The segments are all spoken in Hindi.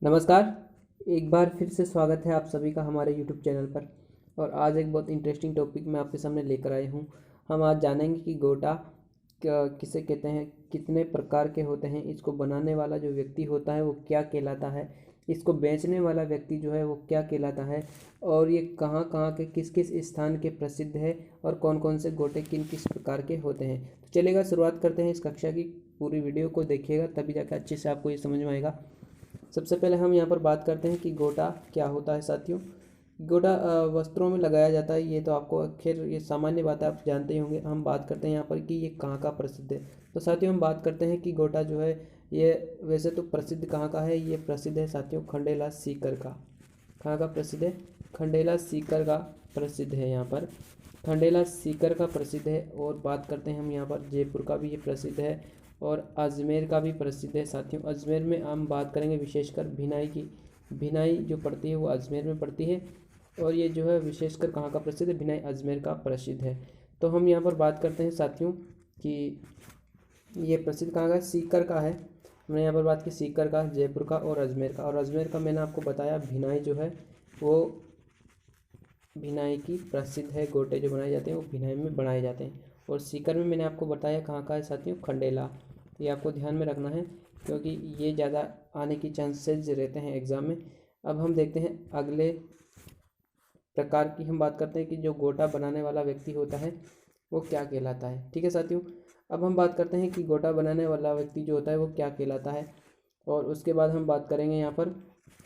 नमस्कार। एक बार फिर से स्वागत है आप सभी का हमारे YouTube चैनल पर। और आज एक बहुत इंटरेस्टिंग टॉपिक मैं आपके सामने लेकर आया हूँ। हम आज जानेंगे कि गोटा किसे कहते हैं, कितने प्रकार के होते हैं, इसको बनाने वाला जो व्यक्ति होता है वो क्या कहलाता है, इसको बेचने वाला व्यक्ति जो है वो क्या कहलाता है, और ये कहाँ कहाँ के किस किस स्थान के प्रसिद्ध है, और कौन कौन से गोटे किन किस प्रकार के होते हैं। तो चलेगा, शुरुआत करते हैं इस कक्षा की। पूरी वीडियो को देखिएगा तभी जाकर अच्छे से आपको ये समझ में आएगा। सबसे पहले हम यहाँ पर बात करते हैं कि गोटा क्या होता है। साथियों, गोटा वस्त्रों में लगाया जाता है, ये तो आपको खैर ये सामान्य बात है, आप जानते ही होंगे। हम बात करते हैं यहाँ पर कि ये कहाँ का प्रसिद्ध है। तो साथियों, हम बात करते हैं कि गोटा जो है ये वैसे तो प्रसिद्ध कहाँ का है। ये प्रसिद्ध है साथियों खंडेला सीकर का। कहाँ का प्रसिद्ध है? खंडेला सीकर का प्रसिद्ध है। यहाँ पर खंडेला सीकर का प्रसिद्ध है। और बात करते हैं हम यहाँ पर जयपुर का भी ये प्रसिद्ध है, और अजमेर का भी प्रसिद्ध है। साथियों, अजमेर में हम बात करेंगे विशेषकर भिनाई की। भिनाई जो पड़ती है वो अजमेर में पड़ती है, और ये जो है विशेषकर कहाँ का प्रसिद्ध है? भिनाई अजमेर का प्रसिद्ध है। तो हम यहाँ पर बात करते हैं साथियों कि ये प्रसिद्ध कहाँ का है? सीकर का है। हमने यहाँ पर बात की सीकर का, जयपुर का और अजमेर का। और अजमेर का मैंने आपको बताया भिनाई जो है वो भिनाई की प्रसिद्ध है। गोटे जो बनाए जाते हैं वो भिनाई में बनाए जाते हैं। और सीकर में मैंने आपको बताया कहाँ का है साथियों? खंडेला। ये आपको ध्यान में रखना है क्योंकि ये ज़्यादा आने की चांसेस रहते हैं एग्ज़ाम में। अब हम देखते हैं अगले प्रकार की। हम बात करते हैं कि जो गोटा बनाने वाला व्यक्ति होता है वो क्या कहलाता है। ठीक है साथियों, अब हम बात करते हैं कि गोटा बनाने वाला व्यक्ति जो होता है वो क्या कहलाता है, और उसके बाद हम बात करेंगे यहाँ पर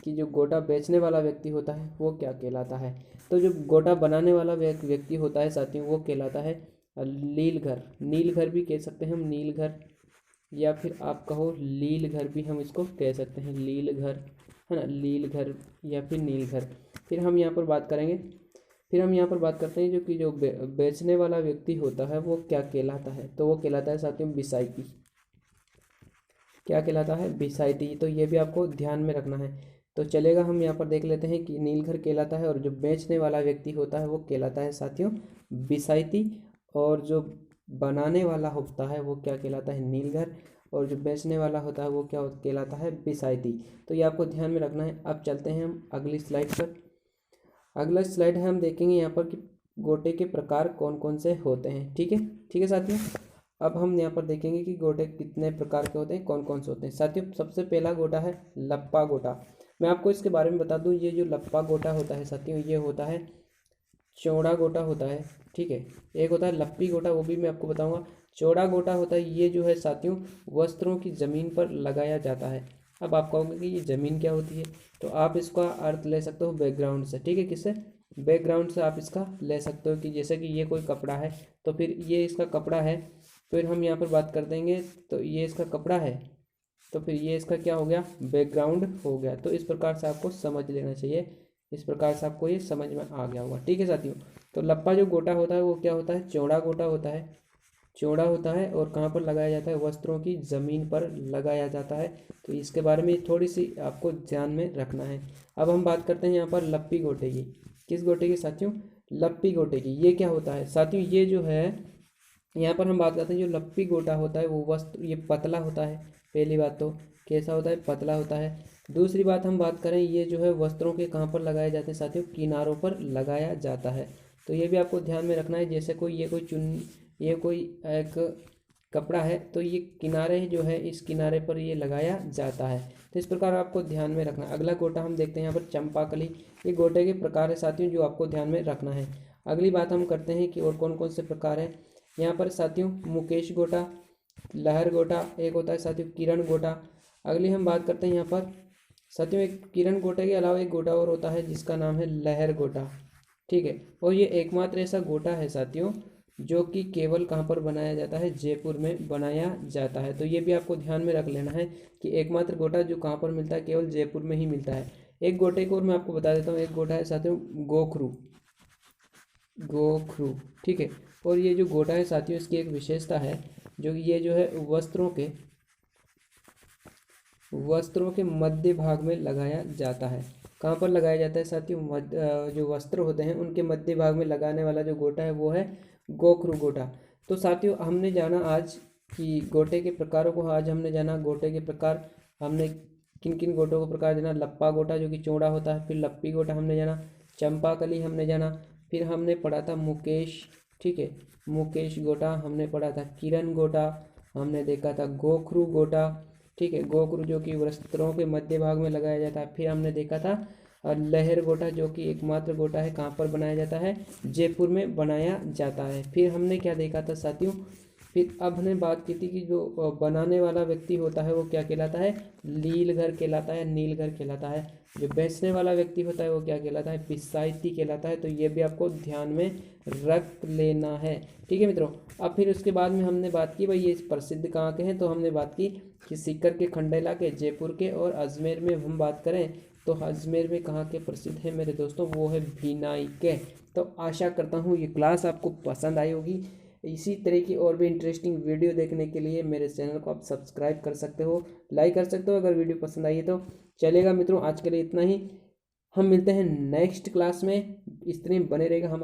कि जो गोटा बेचने वाला व्यक्ति होता है वो क्या कहलाता है। तो जो गोटा बनाने वाला व्यक्ति होता है साथियों वो कहलाता है लीलघर। नीलघर भी कह सकते हैं हम, नीलघर, या फिर आप कहो लीलघर भी हम इसको कह सकते हैं। लीलघर है ना, लीलघर या फिर नीलघर। फिर हम यहाँ पर बात करेंगे, फिर हम यहाँ पर बात करते हैं जो बेचने वाला व्यक्ति होता है वो क्या कहलाता है। तो वो कहलाता है साथियों बिसाईती। क्या कहलाता है? बिसाईती। तो ये भी आपको ध्यान में रखना है। तो चलेगा, हम यहाँ पर देख लेते हैं कि नीलघर कहलाता है, और जो बेचने वाला व्यक्ति होता है वो कहलाता है साथियों बिसाईती। और जो बनाने वाला होता है वो क्या कहलाता है? नीलघर। और जो बेचने वाला होता है वो क्या कहलाता है? बिसाईती। तो ये आपको ध्यान में रखना है। अब चलते हैं हम अगली स्लाइड पर। अगला स्लाइड है, हम देखेंगे यहाँ पर कि गोटे के प्रकार कौन कौन से होते हैं। ठीक है, ठीक है साथियों। अब हम यहाँ पर देखेंगे कि गोटे कितने प्रकार के होते हैं, कौन कौन से होते हैं। साथियों, सबसे पहला गोटा है लप्पा गोटा। मैं आपको इसके बारे में बता दूं, ये जो लप्पा गोटा होता है साथियों ये होता है चौड़ा गोटा होता है। ठीक है, एक होता है लप्पी गोटा, वो भी मैं आपको बताऊंगा। चौड़ा गोटा होता है, ये जो है साथियों वस्त्रों की ज़मीन पर लगाया जाता है। अब आप कहोगे कि ये ज़मीन क्या होती है, तो आप इसका अर्थ ले सकते हो बैकग्राउंड से। ठीक है, किससे? बैकग्राउंड से आप इसका ले सकते हो कि जैसे कि ये कोई कपड़ा है तो फिर ये इसका कपड़ा है। फिर हम यहाँ पर बात कर देंगे तो ये इसका कपड़ा है, तो फिर ये इसका क्या हो गया? बैकग्राउंड हो गया। तो इस प्रकार से आपको समझ लेना चाहिए। इस प्रकार से आपको ये समझ में आ गया होगा। ठीक है साथियों, तो लप्पा जो गोटा होता है वो क्या होता है? चौड़ा गोटा होता है। चौड़ा होता है और कहाँ पर लगाया जाता है? वस्त्रों की ज़मीन पर लगाया जाता है। तो इसके बारे में थोड़ी सी आपको ध्यान में रखना है। अब हम बात करते हैं यहाँ पर लप्पी गोटे की। किस गोटे की साथियों? लप्पी गोटे की। ये क्या होता है साथियों? ये जो है यहाँ पर हम बात करते हैं जो लप्पी गोटा होता है वो वस्त्र ये पतला होता है। पहली बात तो कैसा होता है? पतला होता है। दूसरी बात हम बात करें, ये जो है वस्त्रों के कहाँ पर लगाए जाते हैं साथियों? किनारों पर लगाया जाता है। तो ये भी आपको ध्यान में रखना है। जैसे कोई ये कोई एक कपड़ा है तो ये किनारे जो है इस किनारे पर ये लगाया जाता है। तो इस प्रकार आपको ध्यान में रखना है। अगला गोटा हम देखते हैं यहाँ पर चंपाकली। ये गोटे के प्रकार है साथियों जो आपको ध्यान में रखना है। अगली बात हम करते हैं कि और कौन कौन से प्रकार हैं यहाँ पर साथियों। मुकेश गोटा, लहर गोटा, एक होता है साथियों किरण गोटा। अगली हम बात करते हैं यहाँ पर साथियों एक किरण गोटे के अलावा एक गोटा और होता है जिसका नाम है लहर गोटा। ठीक है, और ये एकमात्र ऐसा गोटा है साथियों जो कि केवल कहाँ पर बनाया जाता है? जयपुर में बनाया जाता है। तो ये भी आपको ध्यान में रख लेना है कि एकमात्र गोटा जो कहाँ पर मिलता है? केवल जयपुर में ही मिलता है। एक गोटे को और मैं आपको बता देता हूँ, एक गोटा है साथियों गोखरू। गोखरू, ठीक है। और ये जो गोटा है साथियों इसकी एक विशेषता है, जो ये जो है वस्त्रों के मध्य भाग में लगाया जाता है। कहाँ पर लगाया जाता है साथियों? जो वस्त्र होते हैं उनके मध्य भाग में लगाने वाला जो गोटा है वो है गोखरू गोटा। तो साथियों हमने जाना आज कि गोटे के प्रकारों को, आज हमने जाना गोटे के प्रकार, हमने किन किन गोटों का प्रकार जाना, लप्पा गोटा जो कि चौड़ा होता है, फिर लप्पी गोटा हमने जाना, चंपाकली हमने जाना, फिर हमने पढ़ा था मुकेश, ठीक है, मुकेश गोटा हमने पढ़ा था, किरण गोटा हमने देखा था, गोखरू गोटा, ठीक है, गोखरू जो कि वस्त्रों के मध्य भाग में लगाया जाता है। फिर हमने देखा था लहर गोटा जो कि एकमात्र गोटा है, कहाँ पर बनाया जाता है, जयपुर में बनाया जाता है। फिर हमने क्या देखा था साथियों, फिर अब हमने बात की थी कि जो बनाने वाला व्यक्ति होता है वो क्या कहलाता है, लीलगर कहलाता है, नीलगर कहलाता है। जो बेचने वाला व्यक्ति होता है वो क्या कहलाता है, बिसायती कहलाता है। तो ये भी आपको ध्यान में रख लेना है, ठीक है मित्रों। अब फिर उसके बाद में हमने बात की भाई ये प्रसिद्ध कहाँ के हैं, तो हमने बात की कि सीकर के खंडेला के, जयपुर के, और अजमेर में हम बात करें तो अजमेर में कहाँ के प्रसिद्ध है मेरे दोस्तों, वो है भिनाई के। तो आशा करता हूँ ये क्लास आपको पसंद आई होगी। इसी तरह की और भी इंटरेस्टिंग वीडियो देखने के लिए मेरे चैनल को आप सब्सक्राइब कर सकते हो, लाइक कर सकते हो अगर वीडियो पसंद आई है तो। चलेगा मित्रों, आज के लिए इतना ही, हम मिलते हैं नेक्स्ट क्लास में। इस तरह बने रहेगा हम